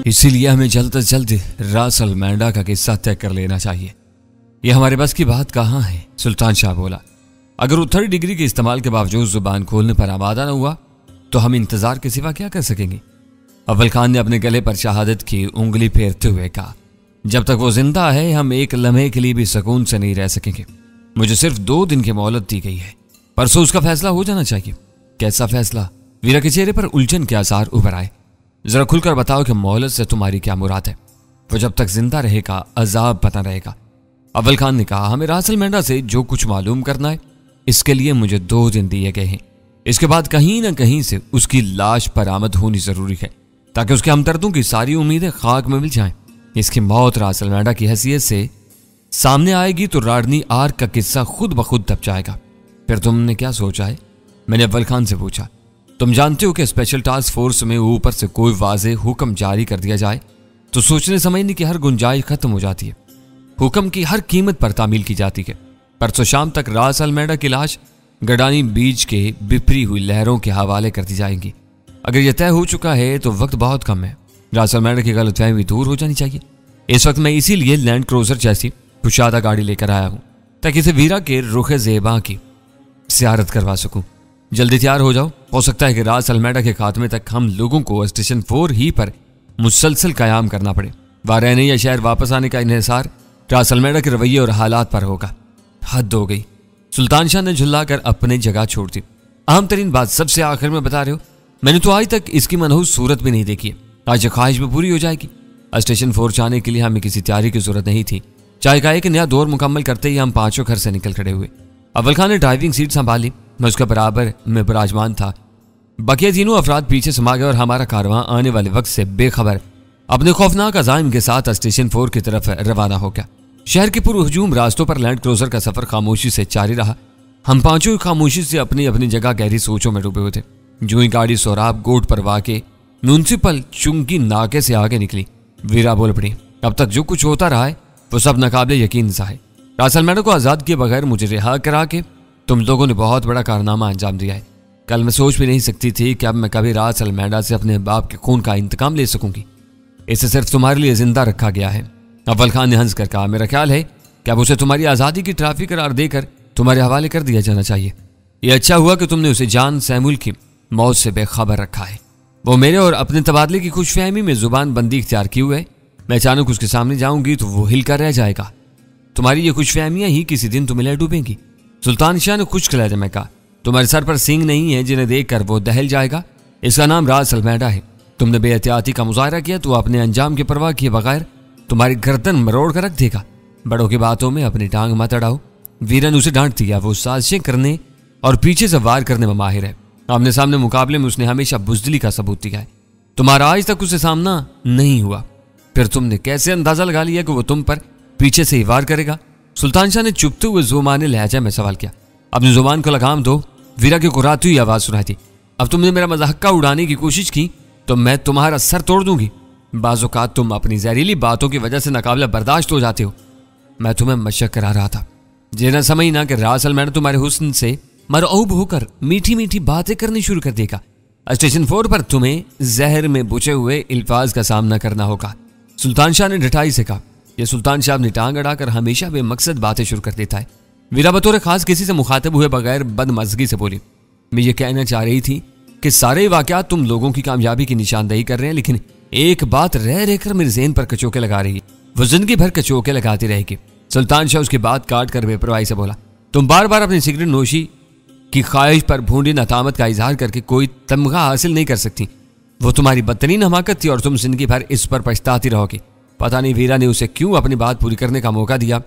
इसीलिए हमें जल्द से जल्द रास अल मैंडा का किस्सा तय कर लेना चाहिए। यह हमारे बस की बात कहाँ है? सुल्तान शाह बोला। अगर वो 3rd डिग्री के इस्तेमाल के बावजूद जुबान खोलने पर आमादा न हुआ तो हम इंतजार के सिवा क्या कर सकेंगे? अव्वल खान ने अपने गले पर शहादत की उंगली फेरते हुए कहा, जब तक वो जिंदा है हम एक लम्हे के लिए भी सुकून से नहीं रह सकेंगे। मुझे सिर्फ 2 दिन की मोहलत दी गई है, परसों उसका फैसला हो जाना चाहिए। कैसा फैसला? वीरा के चेहरे पर उलझन के आसार उभर आए। जरा खुलकर बताओ कि मोहलत से तुम्हारी क्या मुराद है? वो जब तक जिंदा रहेगा अजाब पता रहेगा। अव्वल खान ने कहा, हमें रास अल मैंडा से जो कुछ मालूम करना है इसके लिए मुझे 2 दिन दिए गए हैं। इसके बाद कहीं ना कहीं से उसकी लाश बरामद होनी जरूरी है ताकि उसके हमदर्दों की सारी उम्मीदें खाक में मिल जाएं। इसकी मौत रास अल मैंडा की हैसियत से सामने आएगी तो राडनी आर्क का किस्सा खुद ब खुद दब जाएगा। फिर तुमने क्या सोचा है? मैंने अव्वल खान से पूछा। तुम जानते हो कि स्पेशल टास्क फोर्स में ऊपर से कोई वाज़ेह हुक्म जारी कर दिया जाए तो सोचने समझने की हर गुंजाइश खत्म हो जाती है। हुक्म की हर कीमत पर तामील की जाती है। परसों शाम तक रास अल मैंडा की लाश गडानी बीच के बिफरी हुई लहरों के हवाले कर दी जाएंगी। अगर यह तय हो चुका है तो वक्त बहुत कम है। रास अल मैंडा की गलतफहमी दूर हो जानी चाहिए। इस वक्त मैं इसीलिए लैंड क्रूजर जैसी कुशादा गाड़ी लेकर आया हूं ताकि इसे वीरा के रुखे ज़ेबा की ज़ियारत करवा सकूं। जल्दी तैयार हो जाओ। हो सकता है कि रास अल मैंडा के खात्मे तक हम लोगों को स्टेशन 4 ही पर मुसलसल कयाम करना पड़े। वहां रहने या शहर वापस आने का इन्हिसार रास अल मैंडा के रवैये और हालात पर होगा। हद हो गई। सुल्तान शाह ने झुल्लाकर अपनी जगह छोड़ दी। अहम तरीन बात सबसे आखिर में बता रहे हो, मैंने तो आज तक इसकी मनहूस सूरत भी नहीं देखी है। आज ये ख्वाहिश भी पूरी हो जाएगी। स्टेशन 4 जाने के लिए हमें किसी तैयारी की जरूरत नहीं थी। चाय का एक नया दौर मुकम्मल करते ही हम 5 घर से निकल खड़े हुए। अव्वल खान ने ड्राइविंग सीट संभाली। मैं उसके बराबर में विराजमान था। बकिया तीनों अफराद पीछे समा गए और हमारा कारवां आने वाले वक्त से बेखबर अपने खौफनाक अज़ाइम के साथ स्टेशन 4 की तरफ रवाना हो गया। शहर के पुरहुजूम रास्तों पर लैंड क्रूजर का सफर खामोशी से जारी रहा। हम पांचों खामोशी से अपनी अपनी जगह गहरी सोचों में डूबे हुए थे। जो ही गाड़ी सोराब गोट पर वाके म्यूनसिपल चुंगी नाके से आगे निकली, वीरा बोल पड़ी, अब तक जो कुछ होता रहा है वो सब नाकाबिले यकीन सा है। रास अल मैंडा को आज़ाद किए बगैर मुझे रिहा करा के तुम लोगों ने बहुत बड़ा कारनामा अंजाम दिया है। कल मैं सोच भी नहीं सकती थी कि अब मैं कभी रास अल मैंडा से अपने बाप के खून का इंतकाम ले सकूंगी। इसे सिर्फ तुम्हारे लिए जिंदा रखा गया है। अव्वल खान ने हंस कर कहा, मेरा ख्याल है कि अब उसे तुम्हारी आज़ादी की ट्राफी करार देकर तुम्हारे हवाले कर दिया जाना चाहिए। यह अच्छा हुआ कि तुमने उसे जान सैमुल की मौत से बेखबर रखा है। वो मेरे और अपने तबादले की खुशफहमी में जुबान बंदी इख्तियार की हुए। मैं अचानक उसके सामने जाऊंगी तो वो हिल कर रह जाएगा। तुम्हारी ये खुशफहमियां ही किसी दिन तुम्हें ले डूबेंगी। सुल्तान शाह ने खुश्क लहजे में कहा, तुम्हारे सर पर सींग नहीं है जिन्हें देखकर वो दहल जाएगा। इसका नाम रास अल मैंडा है। तुमने बेहतियाती का मुजाहरा किया तो अपने अंजाम की परवाह किए बगैर तुम्हारी गर्दन मरोड़ कर रख देगा। बड़ों की बातों में अपनी टांग मत अड़ाओ। वीरा ने उसे डांट दिया। वो साजिशें करने और पीछे से वार करने में माहिर है। आमने सामने मुकाबले में उसने हमेशा बुजदिली का सबूत दिया है। तुम्हारा आज तक उससे सामना नहीं हुआ, फिर तुमने कैसे अंदाजा लगा लिया कि वो तुम पर पीछे से ही वार करेगा? सुल्तान शाह ने चुपते हुए जुबान लहजा में सवाल किया। अपनी जुबान को लगाम दो। वीरा की कुराती हुई आवाज सुनाई थी। अब तुमने मेरा मजाक उड़ाने की कोशिश की तो मैं तुम्हारा सर तोड़ दूंगी। बाज़ौक़ात तुम अपनी जहरीली बातों की वजह से नाकाबिला बर्दाश्त हो जाते हो। मैं तुम्हें मशक करा रहा था, जिन्हें समझ ना कि रास अल मैंडा तुम्हारे हुस्न से मरऊब होकर मीठी मीठी बातें करनी शुरू कर देगा। स्टेशन 4 पर तुम्हें जहर में बुझे हुए अल्फाज का सामना करना होगा। सुल्तान शाह ने ढटाई से कहा। यह सुल्तान शाह अपनी टांग अड़ाकर हमेशा बेमकसद बातें शुरू कर देता है। वीरा बतौर खास किसी से मुखातिब हुए बगैर बदमज़गी से बोली, मैं ये कहना चाह रही थी कि सारे वाक़यात तुम लोगों की कामयाबी की निशानदेही कर रहे हैं, लेकिन एक बात रह रहकर मेरे ज़हन पर कचोके लगा रही है। वो जिंदगी भर कचोके लगाती रहेगी। सुल्तान शाह उसकी बात काट कर बेपरवाही से बोला, तुम बार बार अपनी सिगरेट नोशी की ख्वाहिश पर भूडी नतामत का इजहार करके कोई तमगा हासिल नहीं कर सकती। वो तुम्हारी बदतरीन हमाकत थी और तुम जिंदगी भर इस पर पछताती रहोगी। पता नहीं वीरा ने उसे क्यों अपनी बात पूरी करने का मौका दिया।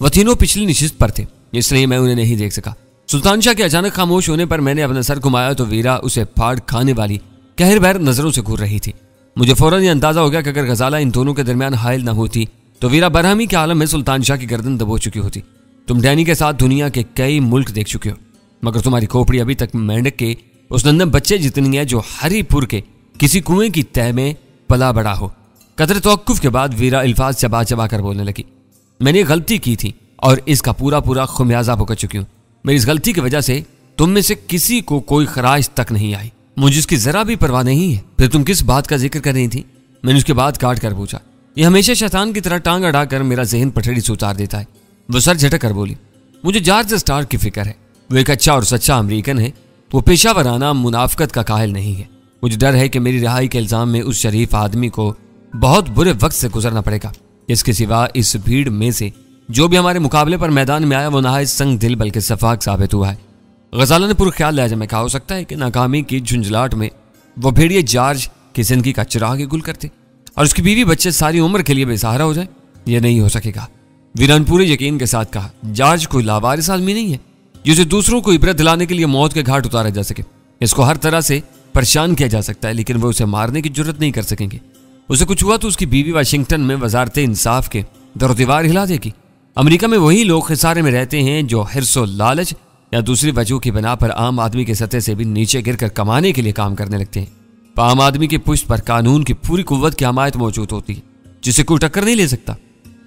वह तीनों पिछली नशिस्त पर थे, इसलिए मैं उन्हें नहीं देख सका। सुल्तान शाह के अचानक खामोश होने पर मैंने अपना सर घुमाया तो वीरा उसे फाड़ खाने वाली कहर बहर नजरों से घूर रही थी। मुझे फौरन यह अंदाजा हो गया कि अगर गजाला इन दोनों के दरमियान हायल न होती तो वीरा बरहमी के आलम में सुल्तान शाह की गर्दन दबो चुकी होती। तुम डैनी के साथ दुनिया के कई मुल्क देख चुके हो, मगर तुम्हारी खोपड़ी अभी तक मेंढक के उस नन्हे बच्चे जितनी है जो हरीपुर के किसी कुएं की तह में पला बड़ा हो। कदर तवक्कुफ के बाद वीरा अल्फाज चबा चबा कर बोलने लगी, मैंने गलती की थी और इसका पूरा पूरा खुमियाजा भुगत चुकी हूँ। मेरी इस गलती की वजह से तुम में से किसी को कोई खराज तक नहीं आई। मुझे इसकी जरा भी परवाह नहीं है। फिर तुम किस बात का जिक्र कर रही थी? मैंने उसके बाद काट कर पूछा। ये हमेशा शैतान की तरह टांग अड़ाकर मेरा जहन पटड़ी से उतार देता है। वो सर झटक कर बोली, मुझे जॉर्ज स्टार्क की फिक्र है। वो एक अच्छा और सच्चा अमेरिकन है। वो पेशावराना मुनाफकत का काहिल नहीं है। मुझे डर है कि मेरी रिहाई के इल्जाम में उस शरीफ आदमी को बहुत बुरे वक्त से गुजरना पड़ेगा। इसके सिवा इस भीड़ में से जो भी हमारे मुकाबले पर मैदान में आया वो नहायत संग दिल बल्कि सफाक साबित हुआ है। गजाला ने पुरख्याल लहजे में कहा, हो सकता है कि नाकामी की झुंझलाहट में वो भेड़िए जॉर्ज की जिंदगी का चिराग गुल करते और उसकी बीवी बच्चे सारी उम्र के लिए बेसहारा हो जाए। यह नहीं हो सकेगा। वीरा ने पूरे यकीन के साथ कहा, जॉर्ज कोई लावारिस आदमी नहीं है जिसे दूसरों को इबरत दिलाने के लिए मौत के घाट उतारा जा सके। इसको हर तरह से परेशान किया जा सकता है, लेकिन वो उसे मारने की जरूरत नहीं कर सकेंगे। उसे कुछ हुआ तो उसकी बीवी वाशिंगटन में वजारत इंसाफ के दरदीवार हिला देगी। अमेरिका में वही लोग खिसारे में रहते हैं जो हिर्सो लालच या दूसरी वजहों की बिना पर आम आदमी के सतह से भी नीचे गिरकर कमाने के लिए काम करने लगते हैं। आम आदमी की पुष्ट पर कानून की पूरी कुव्वत की हमायत मौजूद होती है जिसे कोई टक्कर नहीं ले सकता।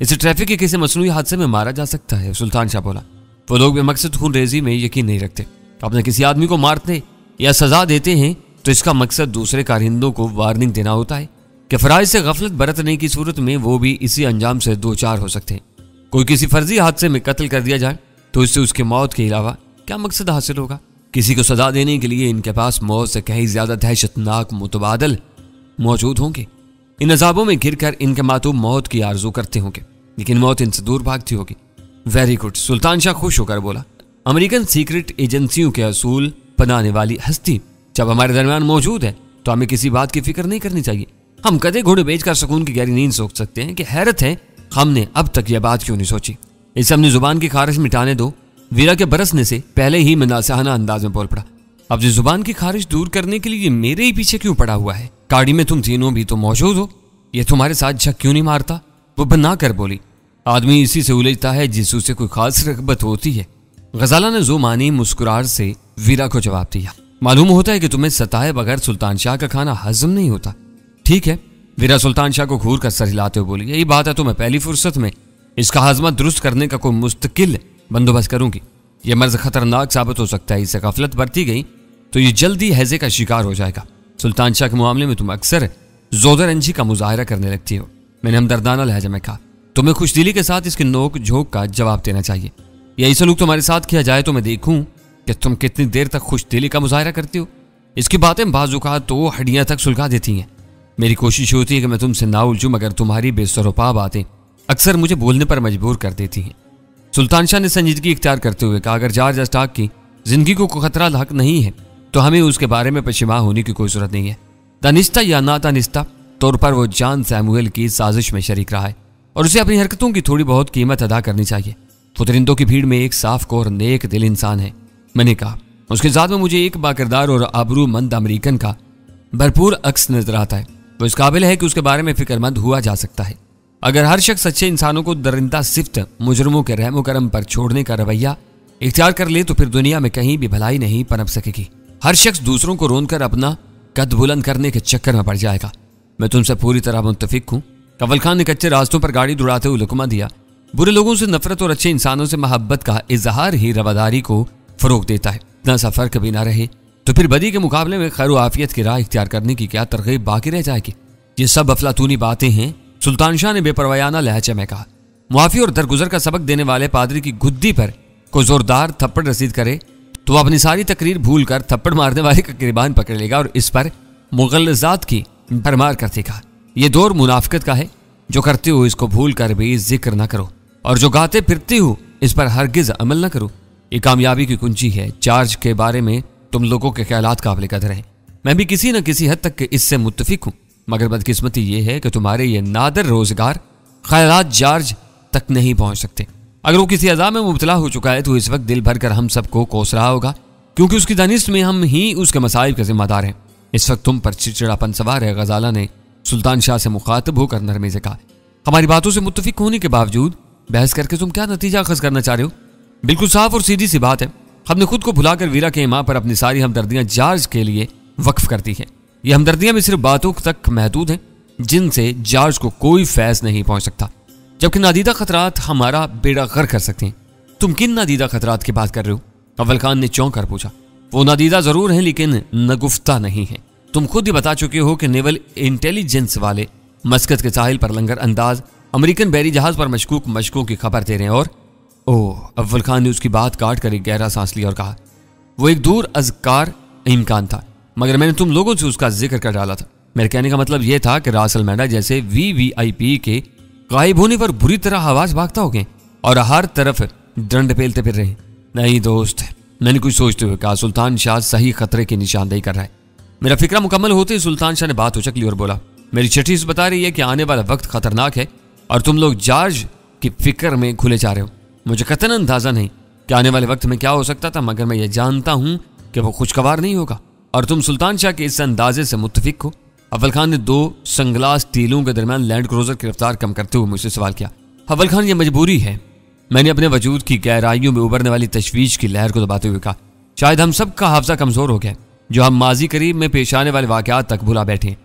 इसे ट्रैफिक के किसी मसनूई हादसे में मारा जा सकता है। सुल्तान शाह बोला, वो लोग बेमकसद खून रेजी में यकीन नहीं रखते। अपने किसी आदमी को मारते या सजा देते हैं तो इसका मकसद दूसरे कारिंदों को वार्निंग देना होता है कि फराइज से गफलत बरतने की सूरत में वो भी इसी अंजाम से दो चार हो सकते हैं। कोई किसी फर्जी हादसे में कत्ल कर दिया जाए तो इससे उसके मौत के अलावा क्या मकसद हासिल होगा? किसी को सजा देने के लिए इनके पास मौत से कहीं ज्यादा दहशतनाक मुतबादल मौजूद होंगे। इन अजाबों में घिरकर इनके मातूम मौत की आरजू करते होंगे, लेकिन मौत इनसे दूर भागती होगी। वेरी गुड, सुल्तान शाह खुश होकर बोला। अमेरिकन सीक्रेट एजेंसियों के असूल बनाने वाली हस्ती जब हमारे दरमियान मौजूद है तो हमें किसी बात की फिक्र नहीं करनी चाहिए। हम कदे घोड़े बेचकर सुकून की गहरी नींद सोच सकते हैं कि हैरत है हमने अब तक यह बात क्यों नहीं सोची। इसे अपनी जुबान की खारिश मिटाने दो। वीरा के बरसने से पहले ही मैं नासहाना अंदाज में बोल पड़ा, अपनी जुबान की खारिश दूर करने के लिए मेरे ही पीछे क्यों पड़ा हुआ है? गाड़ी में तुम तीनों भी तो मौजूद हो, ये तुम्हारे साथ झक क्यों नहीं मारता? वो बना कर बोली, आदमी इसी से उलझता है जिससे उसे कोई खास रगबत होती है। गजाला ने जो मानी मुस्कुराहट से वीरा को जवाब दिया, मालूम होता है कि तुम्हें सताए बगैर सुल्तान शाह का खाना हजम नहीं होता। ठीक है, वीरा सुल्तान शाह को घूर कर सर हिलाते हुए बोली, यही बात है तो मैं पहली फुर्सत में इसका हाजमा दुरुस्त करने का कोई मुस्तकिल बंदोबस्त करूंगी। यह मर्ज खतरनाक साबित हो सकता है, इससे गफलत बरती गई तो ये जल्दी हैजे का शिकार हो जाएगा। सुल्तान शाह के मामले में तुम अक्सर जोदरंजी का मुजाहरा करने लगती हो। मैंने हमदर्दाना लहजे में कहा, तुम्हें खुशदिली के साथ इसके नोक झोंक का जवाब देना चाहिए। यही सलूक तुम्हारे साथ किया जाए तो मैं देखूं कि तुम कितनी देर तक खुशदिली का मुजाहरा करती हो। इसकी बातें बाजुका तो हड्डियां तक सुलगा देती हैं। मेरी कोशिश होती है कि मैं तुमसे ना उलझूं, मगर तुम्हारी बेसरोपा बातें अक्सर मुझे बोलने पर मजबूर कर देती हैं। सुल्तान शाह ने संजीदगी इख्तियार करते हुए कहा, अगर जॉर्ज स्टार्क की जिंदगी को कोई खतरा लाक नहीं है तो हमें उसके बारे में पशेमा होने की कोई जरूरत नहीं है। दानिस्ता या ना दानिस्ता तौर पर वो जॉन सैमुअल की साजिश में शरीक रहा है और उसे अपनी हरकतों की थोड़ी बहुत कीमत अदा करनी चाहिए। वो दरिंदों की भीड़ में एक साफ को और नेक दिल इंसान है। मैंने कहा, उसके साथ में मुझे एक बाकिरदार और आबरूमंद अमेरिकन का भरपूर अक्स नजर आता है। वो इस काबिल है कि उसके बारे में फिक्रमंद हुआ जा सकता है। अगर हर शख्स अच्छे इंसानों को दरिंदा सिफ्त मुजरमों के रहमो करम पर छोड़ने का रवैया इख्तियार कर ले तो फिर दुनिया में कहीं भी भलाई नहीं पनप सकेगी। हर शख्स दूसरों को रोनकर अपना कद बुलंद करने के चक्कर में पड़ जाएगा। मैं तुमसे पूरी तरह मुत्तफिक हूँ। कवल खान ने कच्चे रास्तों पर गाड़ी दौड़ाते हुए लुकमा दिया, बुरे लोगों से नफरत और अच्छे इंसानों से मोहब्बत का इजहार ही रवादारी को फरोग देता है। इतना सा फर्क भी ना रहे तो फिर बदी के मुकाबले में खैर आफियत की राह इख्तियार करने की क्या तरगीब बाकी रह जाएगी? ये सब अफलातूनी बातें हैं, सुल्तान शाह ने बेपरवायाना लहजे में कहा। मुआफी और दरगुजर का सबक देने वाले पादरी की गुद्दी पर कोई जोरदार थप्पड़ रसीद करे तो वह अपनी सारी तकरीर भूल कर थप्पड़ मारने वाले का गिरबान पकड़ लेगा और इस पर मुगल्लजात की भरमार कर देगा। ये दौर मुनाफिकत का है। जो करते हो इसको भूल कर भी जिक्र न करो और जो गाते फिरते हो इस पर हरगिज अमल न करो। ये कामयाबी की कुंजी है। जॉर्ज के बारे में तुम लोगों के ख्यालात काबिल कदर हैं। मैं भी किसी न किसी हद तक इससे मुत्तफिक हूँ, मगर बदकिस्मती ये है कि तुम्हारे ये नादर रोजगार ख्यालात जॉर्ज तक नहीं पहुंच सकते। अगर वो किसी अज़ा में मुबतला हो चुका है तो इस वक्त दिल भर कर हम सबको कोस रहा होगा, क्योंकि उसकी दानिश में हम ही उसके मसाइब के जिम्मेदार हैं। इस वक्त तुम पर चिड़चिड़ापन सवार है। गजाला ने सुल्तान शाह से मुखातिब होकर नरमी से कहा, हमारी बातों से मुत्तफिक होने के बावजूद बहस करके तुम क्या नतीजा अखज़ करना चाह रहे हो? बिल्कुल साफ और सीधी सी बात है। हमने खुद को भुलाकर वीरा के इमाम पर अपनी सारी हमदर्दियां जॉर्ज के लिए वक्फ कर दी हैं। ये हमदर्दियां भी सिर्फ बातों तक महदूद हैं जिनसे जॉर्ज को कोई फैज़ नहीं पहुंच सकता, जबकि नादीदा खतरात हमारा बेड़ा गर्क कर सकते हैं। तुम किन नादीदा खतरात की बात कर रहे हो? अव्वल खान ने चौंक कर पूछा। वो नादीदा जरूर हैं लेकिन नगुफ्ता नहीं है। तुम खुद ही बता चुके हो कि नेवल इंटेलिजेंस वाले मस्कत के साहिल पर लंगर अंदाज अमेरिकन बहरी जहाज पर मशकूक मशकों की खबर दे रहे हैं। और अव्वल खान ने उसकी बात काट कर एक गहरा सांस लिया और कहा, वो एक दूर अज़कार इम्कान था, मगर मैंने तुम लोगों से उसका जिक्र कर डाला था। मेरे कहने का मतलब यह था कि रास अल मैडा जैसे VVIP के गायब होने पर बुरी तरह आवाज भागता हो गए और हर तरफ डंड पेलते फिर रहे। नहीं दोस्त, मैंने कुछ सोचते हुए कहा, सुल्तान शाह सही खतरे की निशानदेही कर रहा है। मेरा फिक्रा मुकम्मल होते ही सुल्तान शाह ने बात उचक ली और बोला, मेरी चिट्ठी से बता रही है कि आने वाला वक्त खतरनाक है और तुम लोग जॉर्ज की फिक्र में खुले जा रहे हो। मुझे कतई अंदाजा नहीं कि आने वाले वक्त में क्या हो सकता था, मगर मैं ये जानता हूं कि वो खुशगवार नहीं होगा और तुम सुल्तान शाह के इस अंदाजे से मुत्तफिक हो। अव्वल खान ने 2 संगलास टीलों के दरमियान लैंड क्रूजर की रफ्तार कम करते हुए मुझसे सवाल किया। अव्वल खान, ये मजबूरी है। मैंने अपने वजूद की गहराइयों में उभरने वाली तशवीश की लहर को दबाते हुए कहा, शायद हम सब का हाफजा कमजोर हो गया, जो हम माजी करीब में पेश आने वाले वाकयात तक भुला बैठे।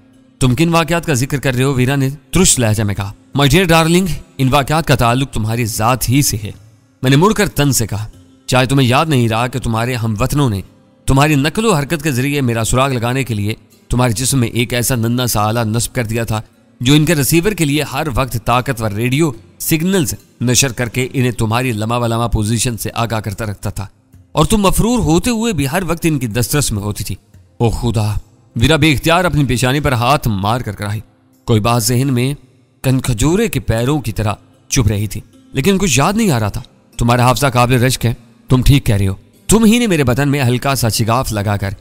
तुम किन वाकयात का जिक्र कर रहे हो? वीरा ने तुरुष्ट लहजा में कहा। माय डियर डार्लिंग, इन वाकयात का ताल्लुक तुम्हारी जात ही से है। मैंने मुड़कर तन से कहा, चाहे तुम्हें याद नहीं रहा कि तुम्हारे हमवतनों ने तुम्हारी नकलो हरकत के जरिए मेरा सुराग लगाने के लिए तुम्हारे जिस्म में एक ऐसा नन्ना सा आला नस्ब कर दिया था जो इनके रिसीवर के लिए हर वक्त ताकतवर रेडियो सिग्नल्स नशर करके इन्हें तुम्हारी लमा वलामा पोजीशन से आगाह करता रखता था, और तुम मफरूर होते हुए भी हर वक्त इनकी दस्तरस में होती थी। ओ खुदा! वीरा बेख्तियार अपनी पेशानी पर हाथ मार कर कराई। कोई बात जहन में कनखजूरे के पैरों की तरह चुभ रही थी, लेकिन कुछ याद नहीं आ रहा था। तुम्हारा हाफजा काबिल रश्क है, तुम ठीक कह रहे हो। तुम ही ने मेरे बदन में हल्का सा शिगाफ लगाकर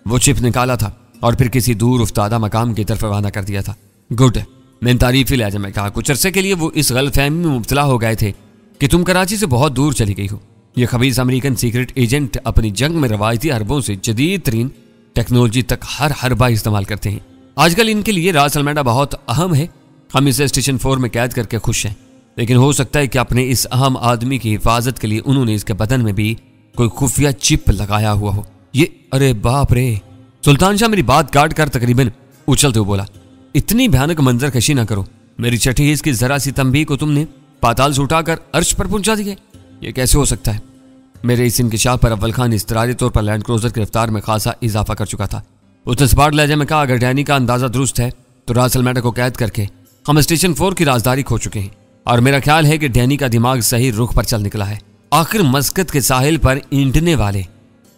वो चिप निकाला था और फिर किसी दूर उफ्तादा मकाम की तरफ रवाना कर दिया था। गुड, मैंने तारीफी लहजे में कहा। कुछ अरसे के लिए वो इस गलतफहमी में मुब्तला हो गए थे कि तुम कराची से बहुत दूर चली गई हो। ये खबीस अमेरिकन सीक्रेट एजेंट अपनी जंग में रवायती हरबों से जदीद तरीन टेक्नोलॉजी तक हर हरबा इस्तेमाल करते हैं। आजकल इनके लिए रास अल मैडा बहुत अहम है। हम इसे स्टेशन 4 में कैद करके खुश हैं, लेकिन हो सकता है कि अपने इस अहम आदमी की हिफाजत के लिए उन्होंने इसके बदन में भी कोई खुफिया चिप लगाया हुआ हो। ये अरे बाप रे! सुल्तान शाह मेरी बात काट कर तकरीबन उछलते हुए बोला, इतनी भयानक मंजर कशी ना करो। मेरी छठी इसकी जरा सी तंबीह को तुमने पाताल से उठाकर अर्श पर पहुंचा दिया। ये कैसे हो सकता है? मेरे इस इंकिशाफ पर अव्वल खान इस्तरारी तौर पर लैंड क्रूजर की रफ्तार में खासा इजाफा कर चुका था। उसने सपाट लहजे में कहा, अगर डैनी का अंदाजा दुरुस्त है तो रास अल मैडा को कैद करके हम स्टेशन 4 की राजदारी खो चुके हैं, और मेरा ख्याल है कि डैनी का दिमाग सही रुख पर चल निकला है। आखिर मस्कत के साहिल पर इंटने वाले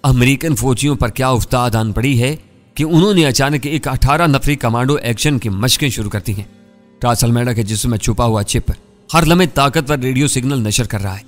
अमेरिकन फौजियों पर क्या उफ्ताद आन पड़ी है कि उन्होंने अचानक एक 18 नफरी कमांडो एक्शन की मशकें शुरू कर दी हैं। रास अल मैडा के जिस्म में छुपा हुआ चिप हर लम्हे ताकतवर रेडियो सिग्नल नशर कर रहा है,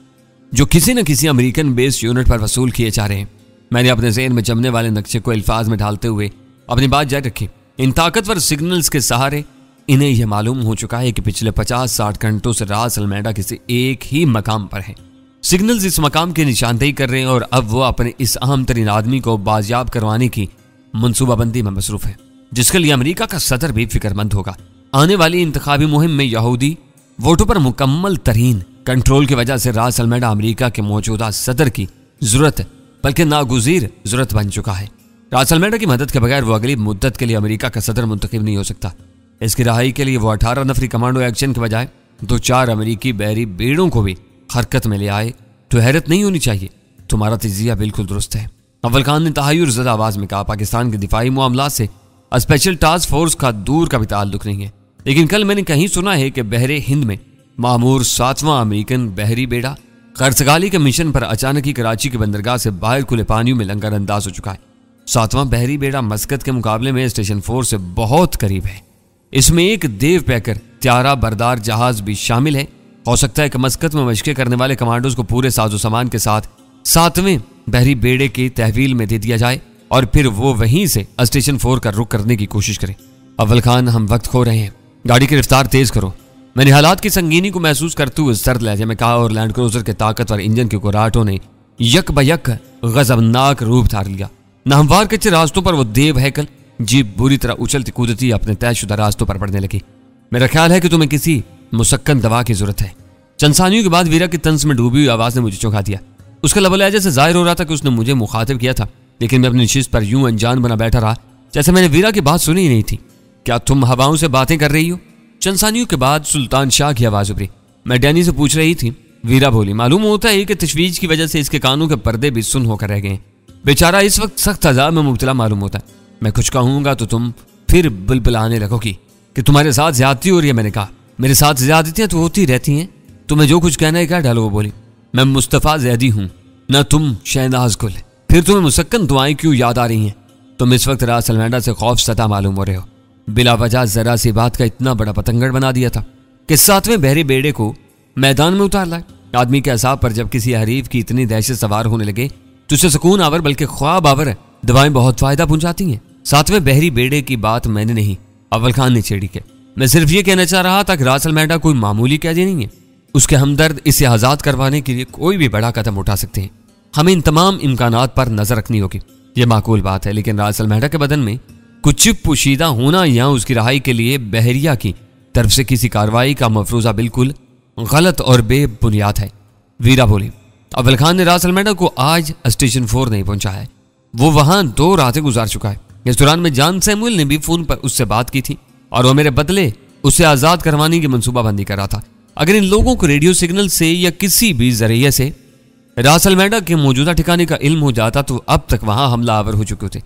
जो किसी न किसी अमेरिकन बेस्ड यूनिट पर वसूल किए जा रहे हैं। मैंने अपने ज़हन में जमने वाले नक्शे को अल्फाज में ढालते हुए अपनी बात जारी रखी। इन ताकतवर सिग्नल्स के सहारे इन्हें यह मालूम हो चुका है कि पिछले 50-60 घंटों से रास अल मैडा किसी एक ही मकाम पर है। सिग्नल्स इस मकाम की निशानदेही कर रहे हैं और अब वो अपने इस अहम तरीन आदमी को बाजियाब करवाने की मनसूबाबंदी में मसरूफ है, जिसके लिए अमेरिका का सदर भी फिक्रमंद होगा। आने वाली इंतखाबी मुहिम में यहूदी वोटों पर मुकम्मल तरीन कंट्रोल की वजह से रास अल मैडा अमेरिका के मौजूदा सदर की जरूरत बल्कि नागुज़ीर जरूरत बन चुका है। रास अल मैडा की मदद के बगैर वो अगली मुद्दत के लिए अमेरिका का सदर मुंतखब नहीं हो सकता। इसकी रहाई के लिए वो 18 नफरी कमांडो एक्शन के बजाय 2-4 अमेरिकी बहरी बेड़ों को भी हरकत में ले आए तो हैरत नहीं होनी चाहिए। तुम्हारा तजिया बिल्कुल दुरुस्त है। अव्वल खान ने तहायुर ज़दा आवाज में कहा, पाकिस्तान के दिफाई मामला से स्पेशल टास्क फोर्स का दूर का भी ताल्लुक नहीं है, लेकिन कल मैंने कहीं सुना है कि बहरे हिंद में मामूर 7वां अमेरिकन बहरी बेड़ा कर्जगाली के मिशन पर अचानक ही कराची के बंदरगाह से बाहर खुले पानियों में लंगर अंदाज हो चुका है। 7वां बहरी बेड़ा मस्कत के मुकाबले में स्टेशन 4 से बहुत करीब है। इसमें एक देव पैकर त्यारा बरदार जहाज भी शामिल है। हो सकता है कि मस्कत में मशक़ें करने वाले कमांडोज को पूरे साजो सामान के साथ 7वें बहरी बेड़े की तहवील में दे दिया जाए और फिर वो वहीं से स्टेशन 4 का रुख करने की कोशिश करें। अव्वल खान, हम वक्त खो रहे हैं, गाड़ी की रफ्तार तेज करो। मैंने हालात की संगीनी को महसूस करते हुए सर्द लहजे में कहा और लैंड क्रूजर के ताकतवर इंजन की कुराहटों ने यक बयक गजबनाक रूप धार लिया। नाहमवार कच्चे रास्तों पर वो देव हैकल जीप बुरी तरह उछलती कूदती अपने तयशुदा रास्तों पर बढ़ने लगी। मेरा ख्याल है कि तुम्हें किसी मुसक्कन दवा की जरूरत है। चंद सानियों के बाद वीरा की तंस में डूबी हुई आवाज ने मुझे चौंका दिया। उसका लबो लहजे से जाहिर हो रहा था कि उसने मुझे मुखातिब किया था, लेकिन मैं अपनी नशिस्त पर यूं अनजान बना बैठा रहा जैसे मैंने वीरा की बात सुनी ही नहीं थी। क्या तुम हवाओं से बातें कर रही हो? चंद सानियों के बाद सुल्तान शाह की आवाज उभरी। मैं डैनी से पूछ रही थी। वीरा बोली, मालूम होता है कि तशवीश की वजह से इसके कानों के पर्दे भी सुन होकर रह गए। बेचारा इस वक्त सख्त अजाब में मुब्तला मालूम होता है। मैं कुछ कहूंगा तो तुम फिर बुलबुलाने लगोगी। कि तुम्हारे साथ ज्यादती हो रही है। मैंने कहा मेरे साथ ज्यादतियां तो होती रहती हैं, तुम्हें जो कुछ कहना है क्या डालो। वो बोली मैं मुस्तफ़ा जैदी हूं, न तुम शहनाज गुल। फिर तुम्हें मुसक्कन दुआएं क्यों याद आ रही हैं? तुम इस वक्त रास अलमैंडा से खौफ सता मालूम हो रहे हो। बिला वजह जरा सी बात का इतना बड़ा पतंगड़ बना दिया था कि 7वें बहरे बेड़े को मैदान में उतार लाए। आदमी के असाब पर जब किसी हरीफ की इतनी दहशत सवार होने लगे तो उसे सुकून आवर बल्कि ख्वाब आवर दवाएं बहुत फायदा पहुंचाती हैं। 7वें बहरी बेड़े की बात मैंने नहीं, अव्वल खान ने छेड़ी के। मैं सिर्फ ये कहना चाह रहा था कि रास अलमैंडा कोई मामूली कैदी नहीं है। उसके हमदर्द इसे आजाद करवाने के लिए कोई भी बड़ा कदम उठा सकते हैं। हमें इन तमाम इम्कानात पर नजर रखनी होगी, ये माकूल बात है। लेकिन रास अलमैंडा के बदन में कुछ पोशीदा होना या उसकी रहाई के लिए बहरिया की तरफ से किसी कार्रवाई का मफरूजा बिल्कुल गलत और बेबुनियाद है। वीरा बोली अव्वल खान ने रास अलमैंडा को आज स्टेशन 4 नहीं पहुंचाया है। वो वहां 2 रातें गुजार चुका है। इस दौरान में जान सैमुअल ने भी फोन पर उससे बात की थी और वो मेरे बदले उसे आजाद करवाने की मनसूबाबंदी कर रहा था। अगर इन लोगों को रेडियो सिग्नल से या किसी भी जरिए से रास अलमैंडा के मौजूदा ठिकाने का इल्म हो जाता तो अब तक वहां हमला आवर हो चुके थे।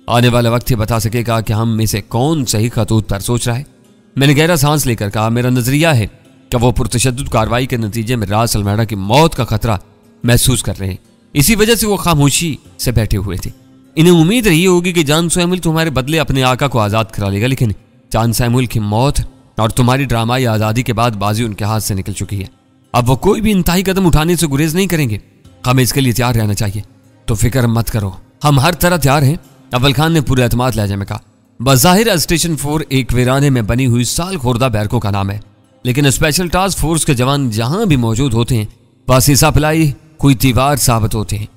आने वाला वक्त ही बता सकेगा कि हम में से कौन सही खतूत पर सोच रहा है। मैंने गहरा सांस लेकर कहा मेरा नजरिया है कि वो पुरतशद्दुद कार्रवाई के नतीजे में रास अलमैंडा की मौत का खतरा महसूस कर रहे हैं। इसी वजह से वो खामोशी से बैठे हुए थे। इन्हें उम्मीद रही होगी कि जान सैमुअल तुम्हारे बदले अपने आका को आजाद करा लेगा, लेकिन जान सैमुअल की मौत और तुम्हारी ड्रामाई आजादी के बाद बाजी उनके हाथ से निकल चुकी है। अब वो कोई भी इंतहाई कदम उठाने से गुरेज नहीं करेंगे। हमें इसके लिए तैयार रहना चाहिए। तो फिक्र मत करो, हम हर तरह तैयार हैं। अव्वल खान ने पूरे एतमाद लहजे में कहा। बज़ाहिर स्टेशन 4 एक वीराने में बनी हुई साल खुर्दा बैरकों का नाम है, लेकिन स्पेशल टास्क फोर्स के जवान जहां भी मौजूद होते हैं बस ईसा पिलाई कोई दीवार साबित होते हैं।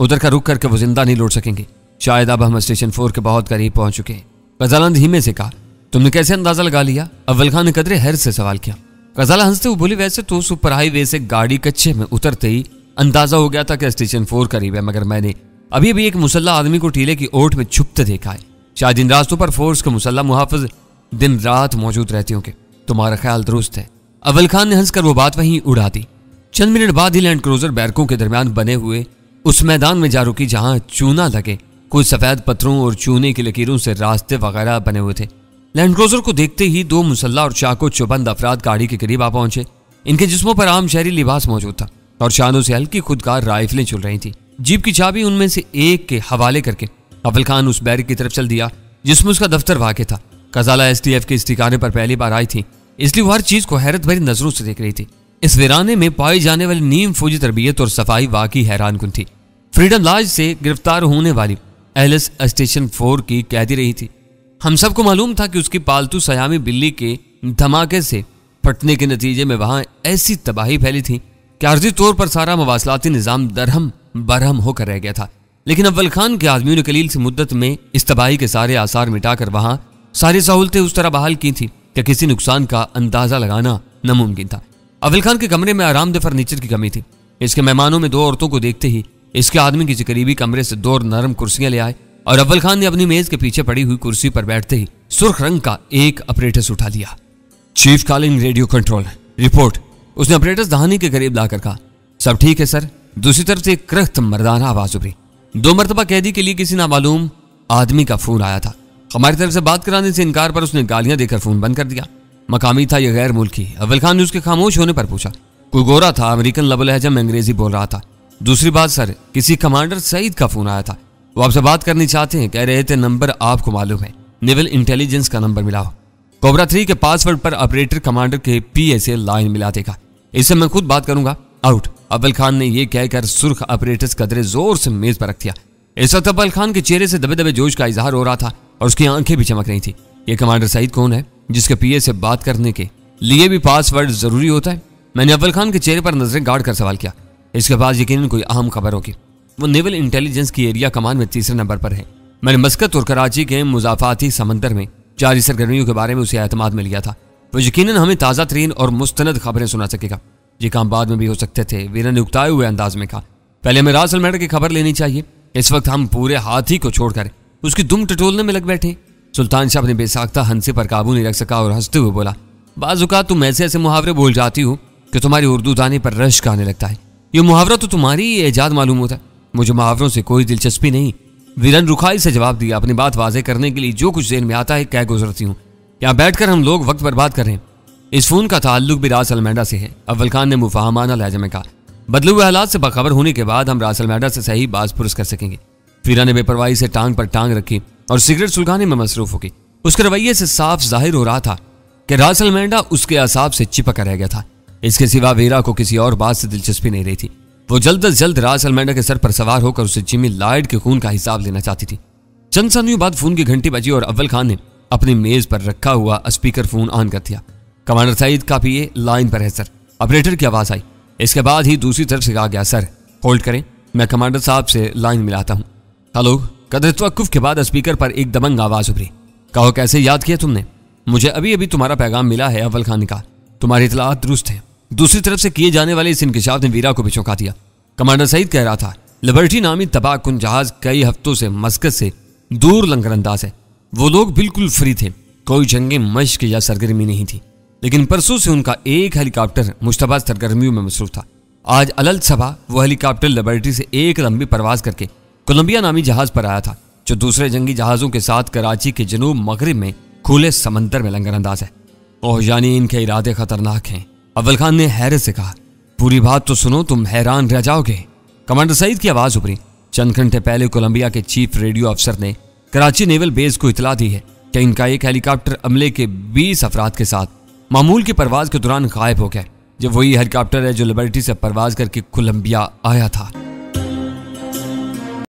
उधर का रुक करके वो जिंदा नहीं लौट सकेंगे। शायद अब हम स्टेशन 4 के बहुत करीब पहुंच चुके हैं। गजाला धीमे से कहा तुमने कैसे अंदाजा लगा लिया? अव्वल खान ने कदरे हैरत से सवाल किया। गजाला हंसते हुए बोली वैसे तो सुपर हाईवे से गाड़ी कच्चे में उतरते ही अंदाजा हो गया था कि स्टेशन 4 करीब है, मगर मैंने अभी भी एक मुसल्ला आदमी को टीले की ओट में छुपते देखा है। शायद इन रास्तों पर फोर्स के मुसल्ला मुहाफिज दिन रात मौजूद रहते होंगे। तुम्हारा ख्याल दुरुस्त है। अव्वल खान ने हंसकर वो बात वहीं उड़ा दी। चंद मिनट बाद ही लैंड क्रूजर बैरकों के दरमियान बने हुए उस मैदान में जा रुकी जहां चूना लगे कुछ सफेद पत्थरों और चूने की लकीरों से रास्ते वगैरह बने हुए थे। लैंड क्रूजर को देखते ही 2 मुसल्ला और चाको चौबंद अफराद गाड़ी के करीब आ पहुंचे। इनके जिस्मों पर आम शहरी लिबास मौजूद था और शानों से हल्की खुदकार राइफलें चल रही थी। जीप की चाबी उनमें से एक के हवाले करके अव्वल खान उस बैरिक की तरफ चल दिया जिसमें उसका दफ्तर वाक़ था। गजाला एसटीएफ के इस ठिकाने पर पहली बार आई थी, इसलिए वो हर चीज को हैरत भरी नजरों से देख रही थी। इस वीराने में पाई जाने वाली नीम फौजी तरबियत और सफाई वाकई हैरान कुन थी। फ्रीडम लॉज से गिरफ्तार होने वाली एलिस स्टेशन 4 की कैदी रही थी। हम सबको मालूम था कि उसकी पालतू सयामी बिल्ली के धमाके से फटने के नतीजे में वहां ऐसी तबाही फैली थी कि आर्जी तौर पर सारा मवासलाती निजाम दरहम बरहम होकर रह गया था। लेकिन अव्वल खान के आदमियों ने कलील सी मुद्दत में इस तबाही के सारे आसार मिटाकर वहां सारी सहूलतें उस तरह बहाल की थी कि किसी नुकसान का अंदाजा लगाना नामुमकिन था। अव्वल खान के कमरे में आरामदेह फर्नीचर की कमी थी। इसके मेहमानों में 2 औरतों को देखते ही इसके आदमी किसी करीबी कमरे से 2 नरम कुर्सियां ले आए और अव्वल खान ने अपनी मेज के पीछे पड़ी हुई कुर्सी पर बैठते ही सुर्ख रंग का एक अपरेटस उठा लिया। Chief calling radio control report. उसने अपरेटस दहानी के करीब लाकर कहा सब ठीक है सर। दूसरी तरफ से एक करख्त मर्दाना आवाज उभरी। 2 मरतबा कैदी के लिए किसी नामालूम आदमी का फोन आया था। हमारी तरफ से बात कराने से इनकार पर उसने गालियां देकर फोन बंद कर दिया। मकामी था या गैर मुल्की? अव्वल खान ने उसके खामोश होने पर पूछा। कोई गोरा था, अमेरिकन लबो लहजा में अंग्रेजी बोल रहा था। दूसरी बात सर, किसी कमांडर सईद का फोन आया था। वो आपसे बात करनी चाहते हैं, कह रहे थे नंबर आपको मालूम है, नेवल इंटेलिजेंस का नंबर मिला हो। कोबरा 3 के पासवर्ड पर ऑपरेटर कमांडर के पीए से लाइन मिला देगा। इससे मैं खुद बात करूंगा। आउट। अव्वल खान ने यह कहकर सुर्ख ऑपरेटर्स कदरे जोर से मेज पर रख दिया। इस वक्त अव्वल खान के चेहरे से दबे दबे जोश का इजहार हो रहा था और उसकी आंखें भी चमक रही थी। ये कमांडर सईद कौन है जिसके पीए से बात करने के लिए भी पासवर्ड जरूरी होता है? मैंने अव्वल खान के चेहरे पर नजरें गाड़ कर सवाल किया। इसके बाद यकीनन कोई अहम खबर होगी। वो नेवल इंटेलिजेंस की एरिया कमान में 3रे नंबर पर है। मैंने मस्कत और कराची के मुजाफाती समंदर में जारी सरगर्मियों के बारे में उसे एतमाद में लिया था। वो यकीनन हमें ताज़ा तरीन और मुस्तनद खबरें सुना सकेगा। ये काम बाद में भी हो सकते थे। वीरा ने उकताए हुए अंदाज में कहा, पहले हमें रास अलमैंडा की खबर लेनी चाहिए। इस वक्त हम पूरे हाथी को छोड़कर उसकी दुम टटोलने में लग बैठे। सुल्तान शाह अपने बेसाख्ता हंसे पर काबू नहीं रख सका और हंसते हुए बोला, बाज़-औक़ात तुम ऐसे ऐसे मुहावरे बोल जाती हो कि तुम्हारी उर्दू दाने पर रश्क आने लगता है। ये मुहावरा तो तुम्हारी ही ईजाद मालूम होता है। मुझे मुहावरों से कोई दिलचस्पी नहीं। वीरन रुखाई से जवाब दिया। अपनी बात वाज़ेह करने के लिए जो कुछ ज़हन में आता है कह गुजरती हूँ। यहाँ बैठकर हम लोग वक्त बर्बाद कर रहे हैं। इस फोन का ताल्लुक भी रास अलमेडा से है। अव्वल खान ने मुफाहमाना लहजे में कहा। बदले हुए हालात से बाखबर होने के बाद हम रास अलमेडा से सही बाज पुरस कर सकेंगे। फीरा ने बेपरवाही से टांग पर टांग रखी और सिगरेट सुलगाने में मसरूफ हो गई। उसके रवैये से साफ जाहिर हो रहा था कि रास अलमेडा उसके असाब से चिपका रह गया था। इसके सिवा वीरा को किसी और बात से दिलचस्पी नहीं रही थी। वो जल्द अज जल्द रास अलमेडा के सर पर सवार होकर उसे जिमी लॉयड के खून का हिसाब लेना चाहती थी। चंद सानियों बाद फोन की घंटी बजी और अव्वल खान ने अपनी मेज पर रखा हुआ स्पीकर फोन ऑन कर दिया। कमांडर सईद का पीए लाइन पर है सर। ऑपरेटर की आवाज आई। इसके बाद ही दूसरी तरफ से कहा गया, सर होल्ड करें, मैं कमांडर साहब से लाइन मिलाता हूं। हेलो। कदर तवक्कुफ के बाद स्पीकर पर एक दबंग आवाज उभरी। कहो कैसे याद किया तुमने? मुझे अभी अभी तुम्हारा पैगाम मिला है, अव्वल खान ने कहा। तुम्हारी इतलात दुरुस्त है। दूसरी तरफ से किए जाने वाले इस इंकिशाफ ने वीरा को भी चौंका दिया। कमांडर सईद कह रहा था, लिबर्टी नामी तबाहकुन जहाज कई हफ्तों से मस्कत से दूर लंगरअंदाज है। वो लोग बिल्कुल फ्री थे, कोई जंगे मश्क या सरगर्मी नहीं थी। लेकिन परसों से उनका एक हेलीकॉप्टर मुश्तबा सरगर्मियों में मसरूफ था। आज अलल सबा वो हेलीकॉप्टर लिबर्टी से एक लंबी परवाज करके कोलंबिया नामी जहाज पर आया था, जो दूसरे जंगी जहाजों के साथ कराची के जनूब मगरिब में खुले समंदर में लंगरअंदाज है। ओह, यानी इनके इरादे खतरनाक हैं। अव्वल खान ने हैरत से कहा। पूरी बात तो सुनो, तुम हैरान रह जाओगे। कमांडर सईद की आवाज उभरी। चंद घंटे पहले कोलंबिया के चीफ रेडियो अफसर ने कराची नेवल बेस को इतला दी है कि इनका एक हेलीकॉप्टर अमले के 20 अफराद के साथ मामूल की परवाज के दौरान गायब हो गया। जब वही हेलीकॉप्टर है जो लिबर्टी से परवाज करके कोलंबिया आया था।